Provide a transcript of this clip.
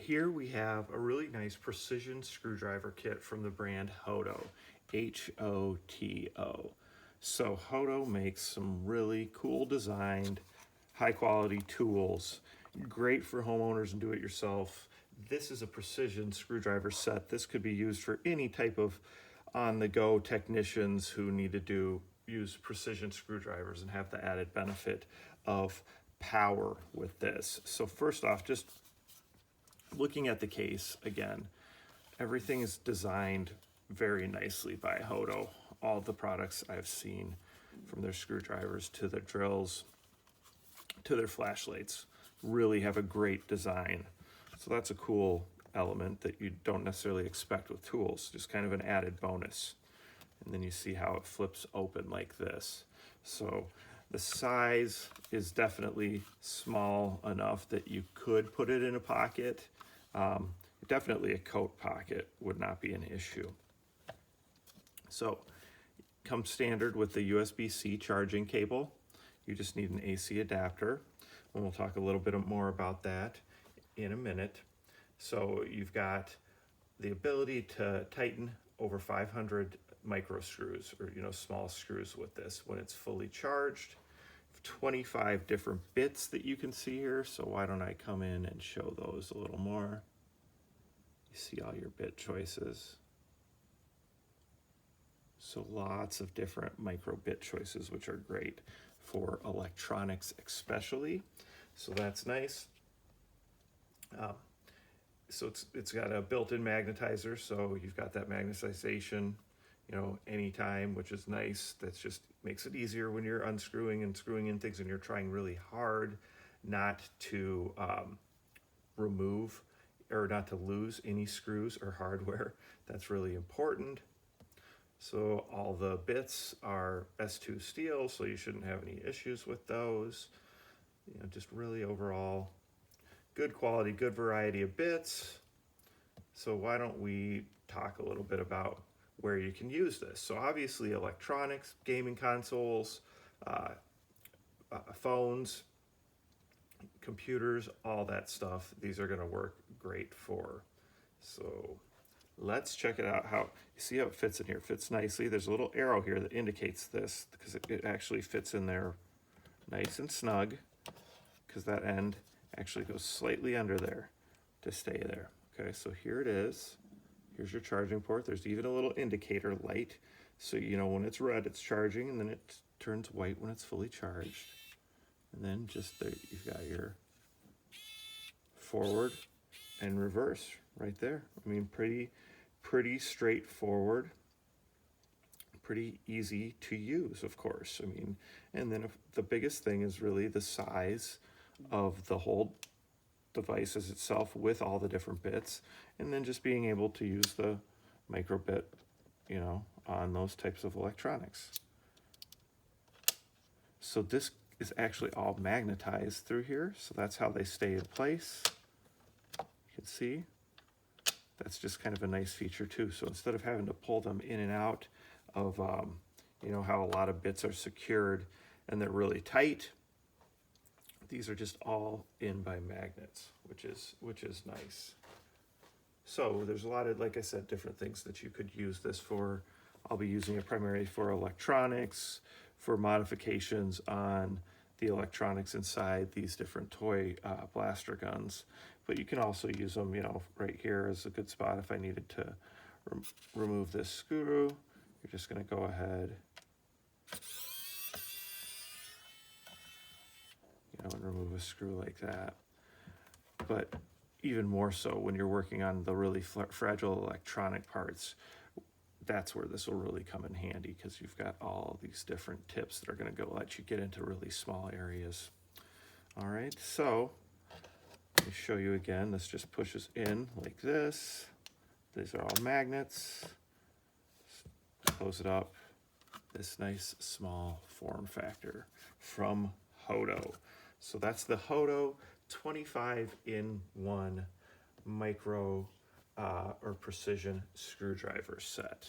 here we have a really nice precision screwdriver kit from the brand HOTO, H-O-T-O. So HOTO makes some really cool designed, high quality tools, great for homeowners and do-it-yourself. This is a precision screwdriver set. This could be used for any type of on-the-go technicians who need to use precision screwdrivers and have the added benefit of power with this. So first off, just looking at the case again, everything is designed very nicely by HOTO. All the products I've seen, from their screwdrivers to their drills to their flashlights, really have a great design. So that's a cool element that you don't necessarily expect with tools, just kind of an added bonus. And then you see how it flips open like this. So the size is definitely small enough that you could put it in a pocket. Definitely a coat pocket would not be an issue. So comes standard with the USB-C charging cable. You just need an AC adapter, and we'll talk a little bit more about that in a minute. So you've got the ability to tighten over 500 micro screws, or small screws with this when it's fully charged. 25 different bits that you can see here, so why don't I come in and show those a little more. You see all your bit choices. So lots of different micro bit choices, which are great for electronics especially. So that's nice. So it's got a built-in magnetizer, so you've got that magnetization, anytime, which is nice. That's just makes it easier when you're unscrewing and screwing in things and you're trying really hard not to remove or not to lose any screws or hardware. That's really important. So all the bits are S2 steel, so you shouldn't have any issues with those. Just really overall good quality, good variety of bits. So why don't we talk a little bit about where you can use this. So obviously electronics, gaming consoles, phones, computers, all that stuff, these are going to work great for. So let's check it out. How you see how it fits in here? It fits nicely. There's a little arrow here that indicates this because it actually fits in there nice and snug, because that end actually goes slightly under there to stay there. Okay, so here it is. Here's your charging port. There's even a little indicator light, so when it's red it's charging, and then it turns white when it's fully charged. And then just there, you've got your forward and reverse right there. I mean, pretty straightforward, pretty easy to use, of course. I mean, and then the biggest thing is really the size of the whole device as itself with all the different bits, and then just being able to use the micro bit, on those types of electronics. So this is actually all magnetized through here, so that's how they stay in place. You can see that's just kind of a nice feature too. So instead of having to pull them in and out of how a lot of bits are secured and they're really tight, these are just all in by magnets, which is nice. So there's a lot of, like I said, different things that you could use this for. I'll be using it primarily for electronics, for modifications on the electronics inside these different toy blaster guns. But you can also use them, right here is a good spot if I needed to remove this screw. You're just going to go ahead and remove a screw like that. But even more so when you're working on the really fragile electronic parts, that's where this will really come in handy, because you've got all these different tips that are going to let you get into really small areas. All right, so let me show you again. This just pushes in like this. These are all magnets. Close it up. This nice small form factor from HOTO. So that's the HOTO 25-in-1 micro or precision screwdriver set.